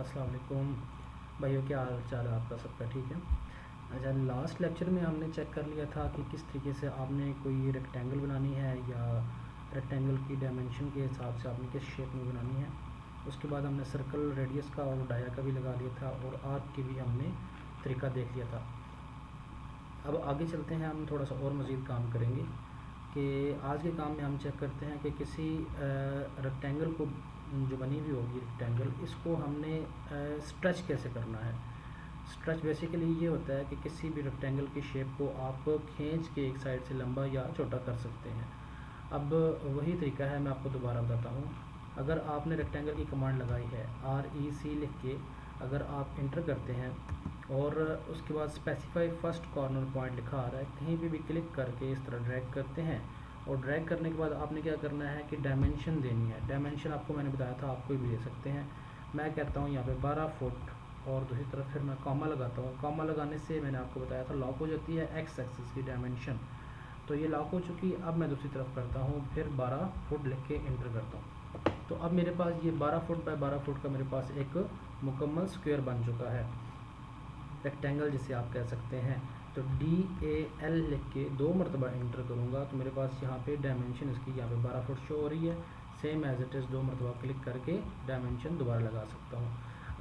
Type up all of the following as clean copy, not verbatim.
अस्सलाम वालेकुम भाइयों, क्या हाल चाल है आपका? सबका ठीक है? अच्छा, लास्ट लेक्चर में हमने चेक कर लिया था कि किस तरीके से आपने कोई रेक्टेंगल बनानी है या रेक्टेंगल की डायमेंशन के हिसाब से आपने किस शेप में बनानी है। उसके बाद हमने सर्कल, रेडियस का और डाया का भी लगा लिया था और आर्क की भी हमने तरीका देख लिया था। अब आगे चलते हैं, हम थोड़ा सा और मज़ीद काम करेंगे कि आज के काम में हम चेक करते हैं कि किसी रेक्टेंगल को जो बनी हुई होगी रेक्टेंगल, इसको हमने स्ट्रेच कैसे करना है। स्ट्रेच बेसिकली ये होता है कि किसी भी रेक्टेंगल की शेप को आप खींच के एक साइड से लंबा या छोटा कर सकते हैं। अब वही तरीका है, मैं आपको दोबारा बताता हूँ। अगर आपने रेक्टेंगल की कमांड लगाई है REC लिख के, अगर आप इंटर करते हैं और उसके बाद स्पेसिफाई फर्स्ट कॉर्नर पॉइंट लिखा आ रहा है, कहीं भी क्लिक करके इस तरह ड्रैग करते हैं और ड्रैग करने के बाद आपने क्या करना है कि डायमेंशन देनी है। डायमेंशन आपको मैंने बताया था, आप कोई भी दे सकते हैं। मैं कहता हूँ यहाँ पे 12 फुट और दूसरी तरफ फिर मैं कॉमा लगाता हूँ। कॉमा लगाने से मैंने आपको बताया था लॉक हो जाती है एक्स एक्सिस की डायमेंशन, तो ये लॉक हो चुकी। अब मैं दूसरी तरफ करता हूँ, फिर 12 फुट लिख के इंटर करता हूँ। तो अब मेरे पास ये 12 फुट बाय 12 फुट का मेरे पास एक मुकम्मल स्क्वायर बन चुका है, रेक्टेंगल जिसे आप कह सकते हैं। तो DAL लिख के 2 मरतबा इंटर करूँगा तो मेरे पास यहाँ पे डायमेंशन इसकी यहाँ पे 12 फुट शो हो रही है। सेम एज इट इज़ 2 मरतबा क्लिक करके डायमेंशन दोबारा लगा सकता हूँ।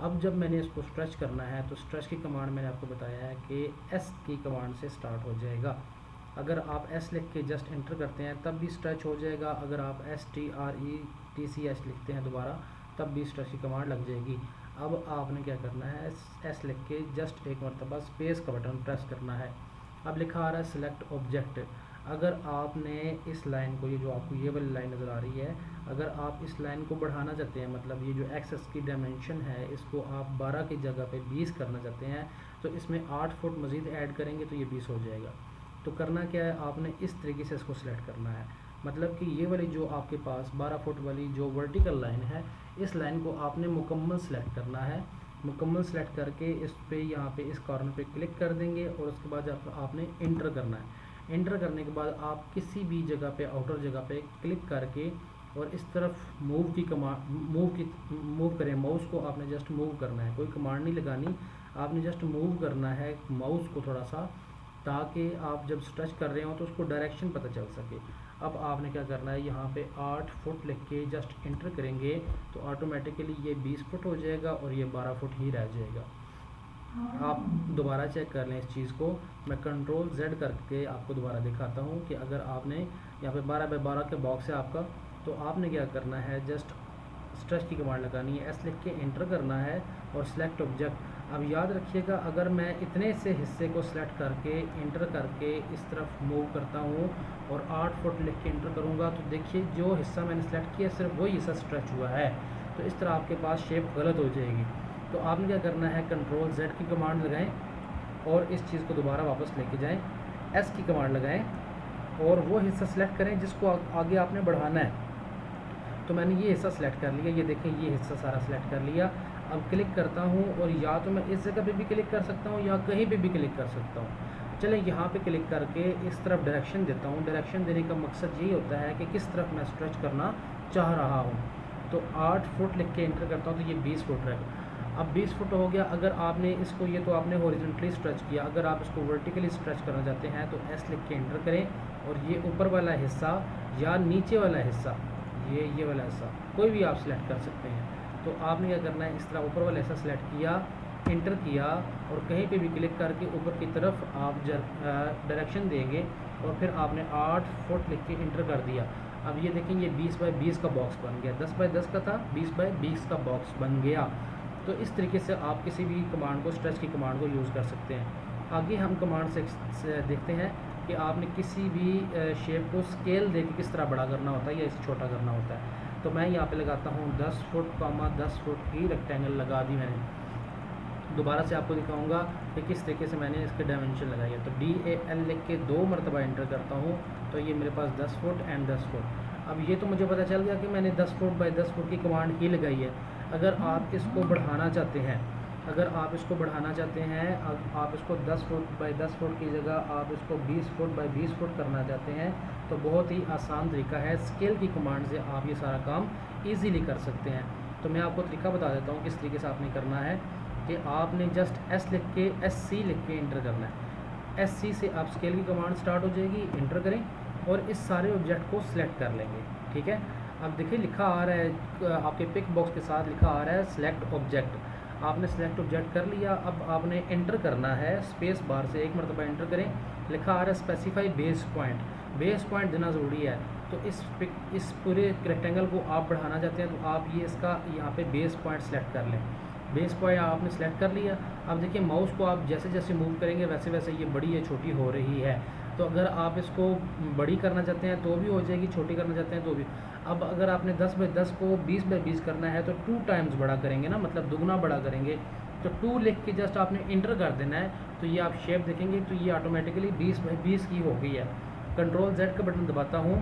अब जब मैंने इसको स्ट्रेच करना है तो स्ट्रेच की कमांड मैंने आपको बताया है कि S की कमांड से स्टार्ट हो जाएगा। अगर आप S लिख के जस्ट इंटर करते हैं तब भी स्ट्रेच हो जाएगा। अगर आप STRETCH लिखते हैं दोबारा तब भी स्ट्रेच की कमांड लग जाएगी। अब आपने क्या करना है, S लिख के जस्ट एक मरतबा स्पेस का बटन प्रेस करना है। अब लिखा आ रहा है सिलेक्ट ऑब्जेक्ट। अगर आपने इस लाइन को, ये जो आपको ये वाली लाइन नज़र आ रही है, अगर आप इस लाइन को बढ़ाना चाहते हैं, मतलब ये जो एक्सेस की डायमेंशन है इसको आप 12 की जगह पे 20 करना चाहते हैं, तो इसमें 8 फुट मज़ीद ऐड करेंगे तो ये 20 हो जाएगा। तो करना क्या है, आपने इस तरीके से इसको सिलेक्ट करना है। मतलब कि ये वाली जो आपके पास 12 फुट वाली जो वर्टिकल लाइन है, इस लाइन को आपने मुकम्मल सेलेक्ट करना है। मुकम्मल सेलेक्ट करके इस पे यहाँ पे इस कॉर्नर पे क्लिक कर देंगे और उसके बाद आपने इंटर करना है। इंटर करने के बाद आप किसी भी जगह पे, आउटर जगह पे क्लिक करके और इस तरफ मूव की कमांड मूव करें। माउस को आपने जस्ट मूव करना है, कोई कमांड नहीं लगानी, आपने जस्ट मूव करना है माउस को थोड़ा सा, ताकि आप जब स्ट्रेच कर रहे हो तो उसको डायरेक्शन पता चल सके। अब आपने क्या करना है, यहाँ पे 8 फुट लिख के जस्ट इंटर करेंगे तो ऑटोमेटिकली ये 20 फुट हो जाएगा और ये 12 फुट ही रह जाएगा। आप दोबारा चेक कर लें इस चीज़ को। मैं कंट्रोल Z करके आपको दोबारा दिखाता हूँ कि अगर आपने यहाँ पे 12 बाय 12 के बॉक्स है आपका, तो आपने क्या करना है, जस्ट स्ट्रेच की कमांड लगानी है, S लिख के इंटर करना है और सिलेक्ट ऑब्जेक्ट। अब याद रखिएगा, अगर मैं इतने से हिस्से को सिलेक्ट करके इंटर करके इस तरफ मूव करता हूँ और 8 फुट लिख के इंटर करूँगा तो देखिए जो हिस्सा मैंने सेलेक्ट किया सिर्फ वही हिस्सा स्ट्रेच हुआ है, तो इस तरह आपके पास शेप गलत हो जाएगी। तो आपने क्या करना है, कंट्रोल Z की कमांड लगाएं और इस चीज़ को दोबारा वापस लेके जाएं, S की कमांड लगाएं और वो हिस्सा सेलेक्ट करें जिसको आगे आपने बढ़ाना है। तो मैंने ये हिस्सा सेलेक्ट कर लिया, ये देखें ये हिस्सा सारा सेलेक्ट कर लिया। अब क्लिक करता हूँ और या तो मैं इस जगह पे भी क्लिक कर सकता हूँ या कहीं पे भी क्लिक कर सकता हूँ। चलें यहाँ पे क्लिक करके इस तरफ डायरेक्शन देता हूँ। डायरेक्शन देने का मकसद यही होता है कि किस तरफ मैं स्ट्रेच करना चाह रहा हूँ। तो 8 फुट लिख के इंटर करता हूँ तो ये 20 फुट रहेगा। अब 20 फुट हो गया। अगर आपने इसको, ये तो आपने हॉरिजॉन्टली स्ट्रेच किया, अगर आप इसको वर्टिकली स्ट्रेच करना चाहते हैं तो S लिख के इंटर करें और ये ऊपर वाला हिस्सा या नीचे वाला हिस्सा, ये वाला हिस्सा कोई भी आप सिलेक्ट कर सकते हैं। तो आपने क्या करना है, इस तरह ऊपर वाला हिस्सा सेलेक्ट किया, इंटर किया और कहीं पे भी क्लिक करके ऊपर की तरफ आप डायरेक्शन देंगे और फिर आपने 8 फुट लिख के इंटर कर दिया। अब ये देखें ये 20 बाय 20 का बॉक्स बन गया, 10 बाय 10 का था, 20 बाय 20 का बॉक्स बन गया। तो इस तरीके से आप किसी भी कमांड को, स्ट्रेच की कमांड को यूज़ कर सकते हैं। आगे हम कमांड से देखते हैं कि आपने किसी भी शेप को स्केल देके किस तरह बड़ा करना होता है या इसे छोटा करना होता है। तो मैं यहाँ पे लगाता हूँ 10 फुट, 10 फुट की रेक्टेंगल लगा दी मैंने। दोबारा से आपको दिखाऊंगा कि किस तरीके से मैंने इसके डायमेंशन लगाई है। तो DAL लिख के 2 मरतबा इंटर करता हूँ तो ये मेरे पास 10 फुट एंड 10 फुट। अब ये तो मुझे पता चल गया कि मैंने 10 फुट बाय 10 फुट की कमांड ही लगाई है। अगर आप इसको बढ़ाना चाहते हैं, आप इसको 10 फुट बाय 10 फुट की जगह आप इसको 20 फुट बाय 20 फुट करना चाहते हैं तो बहुत ही आसान तरीका है, स्केल की कमांड से आप ये सारा काम ईज़िली कर सकते हैं। तो मैं आपको तरीका बता देता हूँ किस तरीके से आपने करना है कि आपने जस्ट एस लिख के SC लिख के इंटर करना है। SC से आप स्केल की कमांड स्टार्ट हो जाएगी, इंटर करें और इस सारे ऑब्जेक्ट को सिलेक्ट कर लेंगे। ठीक है, अब देखिए लिखा आ रहा है आपके पिक बॉक्स के साथ लिखा आ रहा है सिलेक्ट ऑब्जेक्ट। आपने सिलेक्ट ऑब्जेक्ट कर लिया, अब आपने इंटर करना है स्पेस बार से एक मरतबा इंटर करें। लिखा आ रहा है specify base point, base point देना ज़रूरी है। तो इस पूरे रेक्टेंगल को आप बढ़ाना चाहते हैं तो आप ये इसका यहाँ पे बेस पॉइंट सेलेक्ट कर लें। बेस पॉइंट आपने सेलेक्ट कर लिया। अब देखिए माउस को आप जैसे जैसे मूव करेंगे वैसे वैसे ये बड़ी या छोटी हो रही है। तो अगर आप इसको बड़ी करना चाहते हैं तो भी हो जाएगी, छोटी करना चाहते हैं तो भी। अब अगर आपने 10 बाई 10 को 20 बाई 20 करना है तो 2 टाइम्स बड़ा करेंगे ना, मतलब दुगना बड़ा करेंगे। तो 2 लिख के जस्ट आपने इंटर कर देना है। तो ये आप शेप देखेंगे तो ये ऑटोमेटिकली 20 बाई 20 की हो गई है। कंट्रोल Z का बटन दबाता हूँ।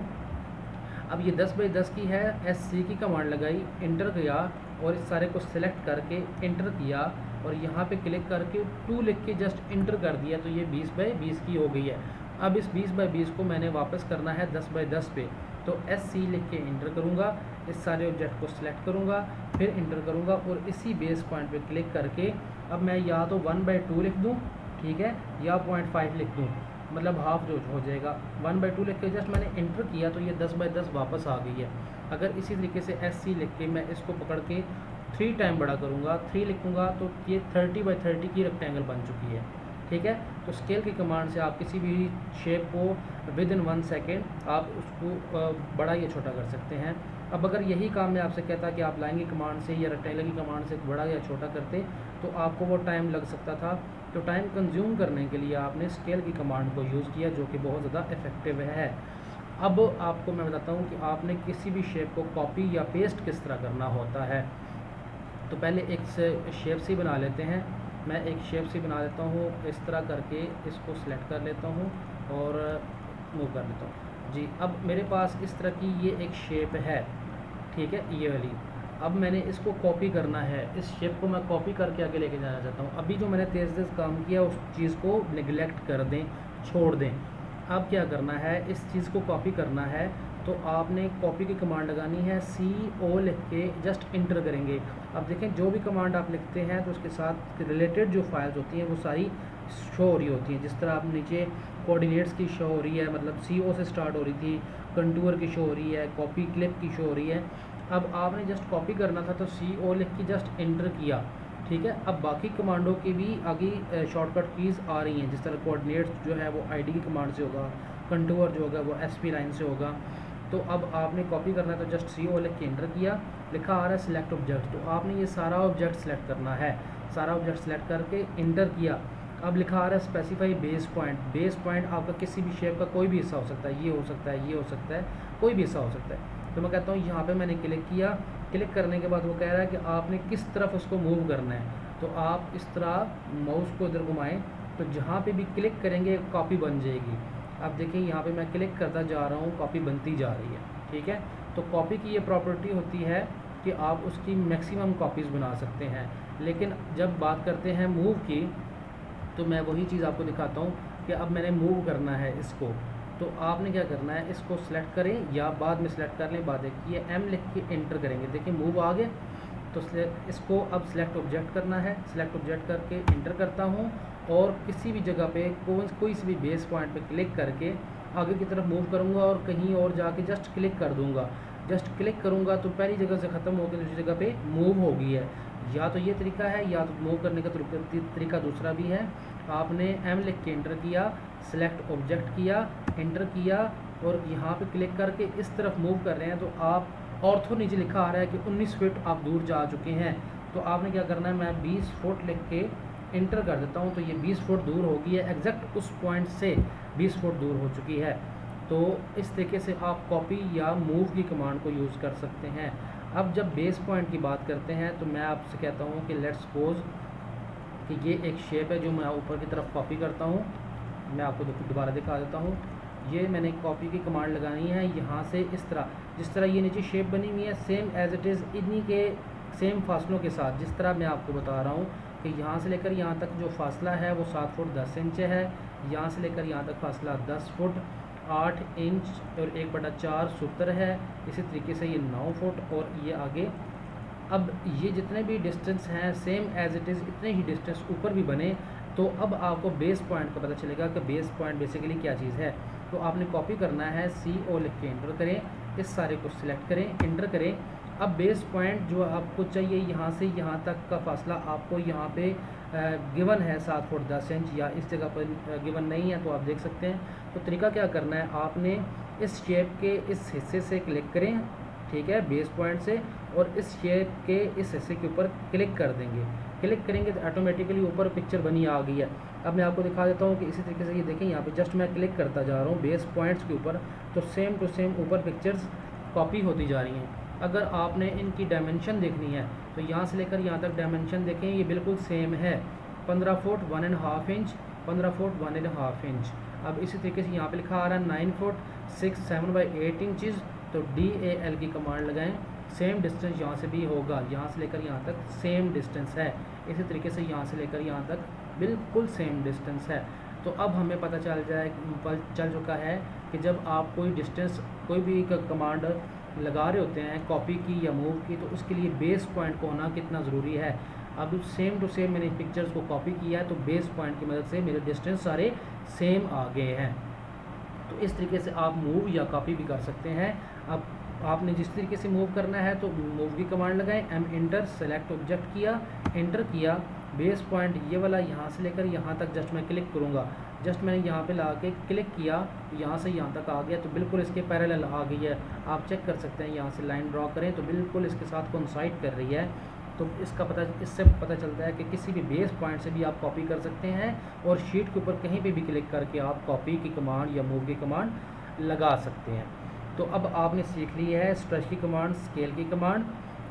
अब ये 10 बाई 10 की है, SC की कमांड लगाई, इंटर किया और इस सारे को सिलेक्ट करके इंटर किया और यहाँ पे क्लिक करके 2 लिख के जस्ट इंटर कर दिया तो ये 20 बाई 20 की हो गई है। अब इस 20 बाई 20 को मैंने वापस करना है 10 बाई 10 पे, तो SC लिख के इंटर करूँगा, इस सारे ऑब्जेक्ट को सिलेक्ट करूँगा, फिर इंटर करूँगा और इसी बेस पॉइंट पे क्लिक करके अब मैं या तो 1 बाई 2 लिख दूँ, ठीक है, या 0.5 लिख दूँ, मतलब हाफ जो हो जाएगा। 1 बाई 2 लिख के जस्ट मैंने इंटर किया तो ये 10 बाई 10 वापस आ गई है। अगर इसी तरीके से SC लिख के मैं इसको पकड़ के 3 टाइम बड़ा करूँगा, 3 लिखूँगा तो ये 30 बाई 30 की रेक्टेंगल बन चुकी है। ठीक है, तो स्केल की कमांड से आप किसी भी शेप को विद इन 1 सेकेंड आप उसको बड़ा या छोटा कर सकते हैं। अब अगर यही काम मैं आपसे कहता कि आप लाइन की कमांड से या रेक्टेंगल की कमांड से बड़ा या छोटा करते तो आपको वो टाइम लग सकता था। तो टाइम कंज्यूम करने के लिए आपने स्केल की कमांड को यूज़ किया जो कि बहुत ज़्यादा इफ़ेक्टिव है। अब आपको मैं बताता हूँ कि आपने किसी भी शेप को कॉपी या पेस्ट किस तरह करना होता है। तो पहले एक शेप सी बना लेते हैं। मैं एक शेप सी बना लेता हूँ, इस तरह करके इसको सिलेक्ट कर लेता हूँ और मूव कर लेता हूँ जी। अब मेरे पास इस तरह की ये एक शेप है, ठीक है, ये वाली। अब मैंने इसको कॉपी करना है, इस शेप को मैं कॉपी करके आगे लेके जाना चाहता हूँ। अभी जो मैंने तेज़ तेज़ काम किया उस चीज़ को निगलेक्ट कर दें, छोड़ दें। अब क्या करना है, इस चीज़ को कॉपी करना है तो आपने कॉपी की कमांड लगानी है, CO लिख के जस्ट इंटर करेंगे। अब देखें जो भी कमांड आप लिखते हैं तो उसके साथ रिलेटेड जो फाइल्स होती हैं वो सारी शो हो रही होती हैं। जिस तरह आप नीचे कोऑर्डिनेट्स की शो हो रही है, मतलब CO से स्टार्ट हो रही थी, कंटूर की शो हो रही है, कॉपी क्लिप की शो हो रही है। अब आपने जस्ट कॉपी करना था तो CO लिख के जस्ट इंटर किया, ठीक है। अब बाकी कमांडों की भी आगे शॉर्टकट कीज़ आ रही हैं, जिस तरह कोऑर्डिनेट्स जो है वो ID की कमांड से होगा, कंटूर जो होगा वो SP लाइन से होगा। तो अब आपने कॉपी करना है तो जस्ट CO लिख के इंटर किया, लिखा आ रहा है सिलेक्ट ऑब्जेक्ट, तो आपने ये सारा ऑब्जेक्ट सेलेक्ट करना है। सारा ऑब्जेक्ट सेलेक्ट करके इंटर किया। अब लिखा आ रहा है specify base point. Base point आपका किसी भी शेप का कोई भी हिस्सा हो सकता है, ये हो सकता है, ये हो सकता है, कोई भी हिस्सा हो सकता है। तो मैं कहता हूँ यहाँ पे मैंने क्लिक किया, क्लिक करने के बाद वो कह रहा है कि आपने किस तरफ उसको मूव करना है। तो आप इस तरह माउस को इधर घुमाएं तो जहाँ पे भी क्लिक करेंगे कॉपी बन जाएगी। अब देखिए यहाँ पे मैं क्लिक करता जा रहा हूँ, कॉपी बनती जा रही है, ठीक है। तो कॉपी की ये प्रॉपर्टी होती है कि आप उसकी मैक्सिमम कॉपीज़ बना सकते हैं। लेकिन जब बात करते हैं मूव की तो मैं वही चीज़ आपको दिखाता हूँ कि अब मैंने मूव करना है इसको, तो आपने क्या करना है, इसको सिलेक्ट करें या बाद में सिलेक्ट कर लें, बाद एक ये M लिख के इंटर करेंगे, देखिए मूव आ गया। तो इसको अब सिलेक्ट ऑब्जेक्ट करना है, सिलेक्ट ऑब्जेक्ट करके इंटर करता हूँ और किसी भी जगह पे कोई सी भी बेस पॉइंट पे क्लिक करके आगे की तरफ मूव करूँगा और कहीं और जाके जस्ट क्लिक कर दूँगा। जस्ट क्लिक करूँगा तो पहली जगह से ख़त्म होकर दूसरी जगह पे मूव हो गई है। या तो ये तरीका है या तो मूव करने का तरीका दूसरा भी है। आपने M लिख के इंटर किया, सिलेक्ट ऑब्जेक्ट किया, इंटर किया और यहाँ पे क्लिक करके इस तरफ मूव कर रहे हैं तो आप ऑर्थो नीचे लिखा आ रहा है कि 19 फीट आप दूर जा चुके हैं। तो आपने क्या करना है, मैं 20 फुट लिख के इंटर कर देता हूँ तो ये 20 फुट दूर हो गई है, एग्जैक्ट उस पॉइंट से 20 फुट दूर हो चुकी है। तो इस तरीके से आप कॉपी या मूव की कमांड को यूज़ कर सकते हैं। अब जब बेस पॉइंट की बात करते हैं तो मैं आपसे कहता हूँ कि लेट्स सपोज कि ये एक शेप है जो मैं ऊपर की तरफ कॉपी करता हूँ। मैं आपको दोबारा दिखा देता हूँ। ये मैंने कॉपी की कमांड लगानी है यहाँ से, इस तरह जिस तरह ये नीचे शेप बनी हुई है सेम एज इट इज़ इन्हीं के सेम फासलों के साथ, जिस तरह मैं आपको बता रहा हूँ कि यहाँ से लेकर यहाँ तक जो फासला है वो 7 फुट 10 इंच है, यहाँ से लेकर यहाँ तक फासला 10 फुट 8 इंच और 1/4 70 है। इसी तरीके से ये 9 फुट और ये आगे अब ये जितने भी डिस्टेंस हैं सेम एज इट इज़ इतने ही डिस्टेंस ऊपर भी बने, तो अब आपको बेस पॉइंट का पता चलेगा कि बेस पॉइंट बेसिकली क्या चीज़ है। तो आपने कॉपी करना है, CO लिख के एंटर करें, इस सारे को सिलेक्ट करें, एंटर करें। अब बेस पॉइंट जो आपको चाहिए यहाँ से यहाँ तक का फासला आपको यहाँ पे गिवन है 7 फुट 10 इंच, या इस जगह पर गिवन नहीं है तो आप देख सकते हैं। तो तरीका क्या करना है, आपने इस शेप के इस हिस्से से क्लिक करें, ठीक है, बेस पॉइंट से, और इस शेप के इस हिस्से के ऊपर क्लिक कर देंगे। क्लिक करेंगे तो ऑटोमेटिकली ऊपर पिक्चर बनी आ गई है। अब मैं आपको दिखा देता हूँ कि इसी तरीके से ये देखें, यहाँ पे जस्ट मैं क्लिक करता जा रहा हूँ बेस पॉइंट्स के ऊपर, तो सेम टू सेम ऊपर पिक्चर्स कॉपी होती जा रही हैं। अगर आपने इनकी डायमेंशन देखनी है तो यहाँ से लेकर यहाँ तक डायमेंशन देखें, ये बिल्कुल सेम है, 15 फुट 1.5 इंच, 15 फुट 1.5 इंच। अब इसी तरीके से यहाँ पे लिखा आ रहा है 9 फुट 7/8 इंचज़, तो DAL की कमांड लगाएं, सेम डिस्टेंस यहाँ से भी होगा, यहाँ से लेकर यहाँ तक सेम डिस्टेंस है। इसी तरीके से यहाँ से लेकर यहाँ तक बिल्कुल सेम डिस्टेंस है। तो अब हमें पता चल चुका है कि जब आप कोई डिस्टेंस कोई भी कमांड लगा रहे होते हैं कॉपी की या मूव की, तो उसके लिए बेस पॉइंट को होना कितना ज़रूरी है। अब सेम टू सेम मैंने पिक्चर्स को कॉपी किया है, तो बेस पॉइंट की मदद से मेरे डिस्टेंस सारे सेम आ गए हैं। तो इस तरीके से आप मूव या कॉपी भी कर सकते हैं। अब आपने जिस तरीके से मूव करना है तो मूव की कमांड लगाएं, एंटर, सेलेक्ट ऑब्जेक्ट किया, एंटर किया, बेस पॉइंट ये वाला यहाँ से लेकर यहाँ तक जस्ट मैं क्लिक करूँगा, जस्ट मैंने यहाँ पे ला के क्लिक किया तो यहाँ से यहाँ तक आ गया, तो बिल्कुल इसके पैरेलल आ गई है। आप चेक कर सकते हैं, यहाँ से लाइन ड्रॉ करें तो बिल्कुल इसके साथ कोइंसाइड कर रही है। तो इससे पता चलता है कि किसी भी बेस पॉइंट से भी आप कॉपी कर सकते हैं, और शीट के ऊपर कहीं पे भी क्लिक करके आप कॉपी की कमांड या मूव की कमांड लगा सकते हैं। तो अब आपने सीख ली है स्ट्रेच की कमांड, स्केल की कमांड,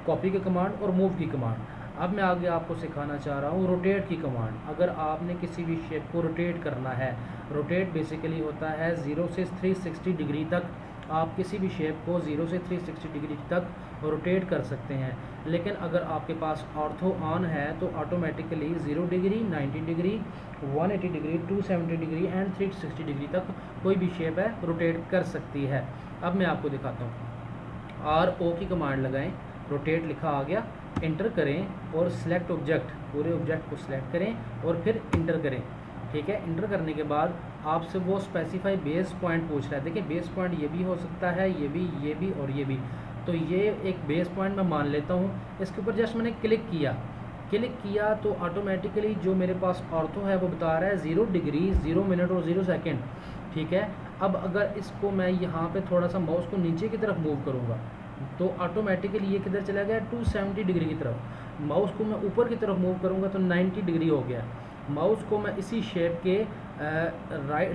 कॉपी की कमांड और मूव की कमांड। अब मैं आगे आपको सिखाना चाह रहा हूँ रोटेट की कमांड। अगर आपने किसी भी शेप को रोटेट करना है, रोटेट बेसिकली होता है 0 से 360 डिग्री तक, आप किसी भी शेप को 0 से 360 डिग्री तक रोटेट कर सकते हैं। लेकिन अगर आपके पास ऑर्थो ऑन है तो automatically 0 degree, 90 degree, 180 degree, 270 degree and 360 degree तक कोई भी शेप है रोटेट कर सकती है। अब मैं आपको दिखाता हूँ। RO की कमांड लगाएं, रोटेट लिखा आ गया, एंटर करें और सिलेक्ट ऑब्जेक्ट, पूरे ऑब्जेक्ट को सिलेक्ट करें और फिर एंटर करें। ठीक है, एंटर करने के बाद आपसे वो स्पेसिफाई बेस पॉइंट पूछ रहा है। देखिए बेस पॉइंट ये भी हो सकता है, ये भी और ये भी। तो ये एक बेस पॉइंट मैं मान लेता हूँ। इसके ऊपर जस्ट मैंने क्लिक किया तो ऑटोमेटिकली जो मेरे पास ऑर्थो है वो बता रहा है 0 डिग्री, 0 मिनट और 0 सेकेंड। ठीक है, अब अगर इसको मैं यहाँ पे थोड़ा सा माउस को नीचे की तरफ मूव करूँगा तो ऑटोमेटिकली ये किधर चला गया, 270 डिग्री की तरफ। माउस को मैं ऊपर की तरफ मूव करूँगा तो 90 डिग्री हो गया। माउस को मैं इसी शेप के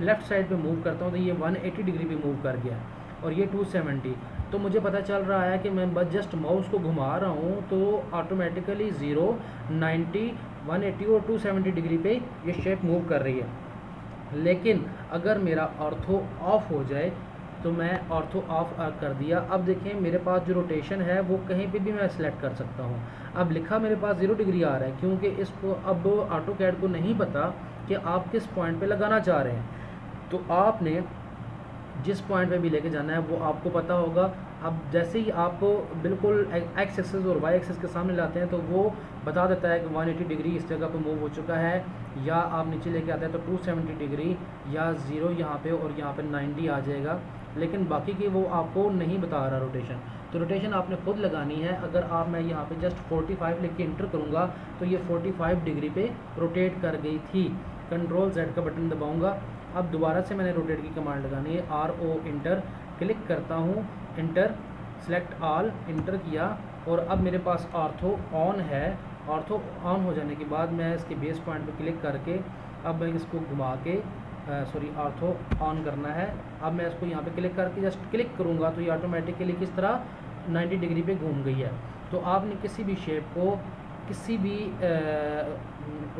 लेफ़्ट साइड पे मूव करता हूँ तो ये 180 डिग्री पे मूव कर गया और ये 270। तो मुझे पता चल रहा है कि मैं बस जस्ट माउस को घुमा रहा हूँ तो ऑटोमेटिकली 0, 90, 180 और 270 डिग्री पे ये शेप मूव कर रही है। लेकिन अगर मेरा ऑर्थो ऑफ हो जाए तो मैं ऑर्थो ऑफ कर दिया। अब देखें मेरे पास जो रोटेशन है वो कहीं पे भी मैं सिलेक्ट कर सकता हूँ। अब लिखा मेरे पास 0 डिग्री आ रहा है क्योंकि इसको अब ऑटोकैड को नहीं पता कि आप किस पॉइंट पे लगाना चाह रहे हैं। तो आपने जिस पॉइंट पे भी लेके जाना है वो आपको पता होगा। अब जैसे ही आपको बिल्कुल एक्स एक्सिस और वाई एक्सिस के सामने लाते हैं तो वो बता देता है कि 180 डिग्री इस जगह पर मूव हो चुका है, या आप नीचे लेके आते हैं तो 270 डिग्री या 0 यहाँ पे और यहाँ पे 90 आ जाएगा। लेकिन बाकी की वो आपको नहीं बता रहा रोटेशन, तो रोटेशन आपने खुद लगानी है। अगर आप मैं यहाँ पे जस्ट 45 लिख के इंटर करूँगा तो ये 45 डिग्री पे रोटेट कर गई थी। कंट्रोल Z का बटन दबाऊँगा। अब दोबारा से मैंने रोटेट की कमांड लगानी है, RO इंटर, क्लिक करता हूँ, इंटर, सेलेक्ट ऑल, इंटर किया और अब मेरे पास ऑर्थो ऑन है। ऑर्थो ऑन हो जाने के बाद मैं इसके बेस पॉइंट पे क्लिक करके अब मैं इसको घुमा के ऑर्थो ऑन करना है। अब मैं इसको यहाँ पे क्लिक करके जस्ट क्लिक करूँगा तो ये ऑटोमेटिकली किस तरह 90 डिग्री पे घूम गई है। तो आपने किसी भी शेप को किसी भी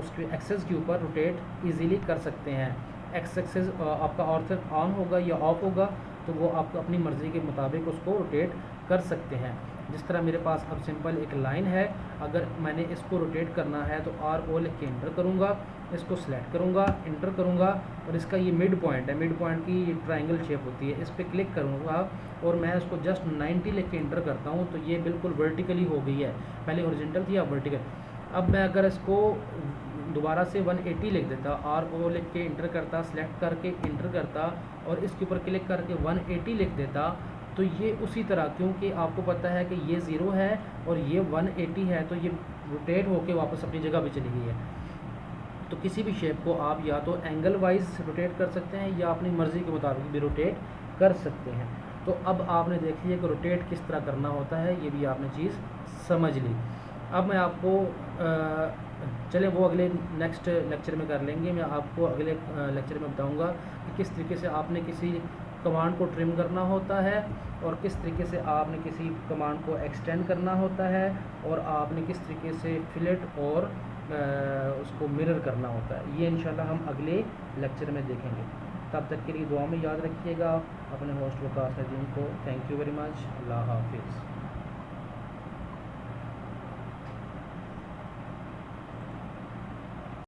उसके एक्सेस के ऊपर रोटेट इजीली कर सकते हैं। एक्स एक्सेस आपका ऑर्थो ऑन होगा या ऑफ होगा तो वो आप अपनी मर्ज़ी के मुताबिक उसको रोटेट कर सकते हैं। जिस तरह मेरे पास अब सिंपल एक लाइन है, अगर मैंने इसको रोटेट करना है तो R O लिख के इंटर करूँगा, इसको सिलेक्ट करूँगा, इंटर करूँगा, और इसका ये मिड पॉइंट है, मिड पॉइंट की ये ट्रायंगल शेप होती है, इस पर क्लिक करूँगा और मैं इसको जस्ट 90 लिख के इंटर करता हूँ तो ये बिल्कुल वर्टिकली हो गई है, पहले हॉरिजॉन्टल थी अब वर्टिकल। अब मैं अगर इसको दोबारा से 180 लिख देता, RO लिख के इंटर करता, सिलेक्ट करके इंटर करता और इसके ऊपर क्लिक करके 180 लिख देता, तो ये उसी तरह, क्योंकि आपको पता है कि ये 0 है और ये 180 है, तो ये रोटेट होके वापस अपनी जगह पे चली गई है। तो किसी भी शेप को आप या तो एंगल वाइज रोटेट कर सकते हैं या अपनी मर्ज़ी के मुताबिक भी रोटेट कर सकते हैं। तो अब आपने देख लिया कि रोटेट किस तरह करना होता है, ये भी आपने चीज़ समझ ली। अब मैं आपको चले वो अगले नेक्स्ट लेक्चर में कर लेंगे, मैं आपको अगले लेक्चर में बताऊंगा कि किस तरीके से आपने किसी कमांड को ट्रिम करना होता है और किस तरीके से आपने किसी कमांड को एक्सटेंड करना होता है और आपने किस तरीके से फिलेट और उसको मिरर करना होता है। ये इंशाल्लाह हम अगले लेक्चर में देखेंगे। तब तक के लिए दुआ में याद रखिएगा अपने होस्ट वकास नदीम को। Thank you very much. अल्लाह हाफिज़।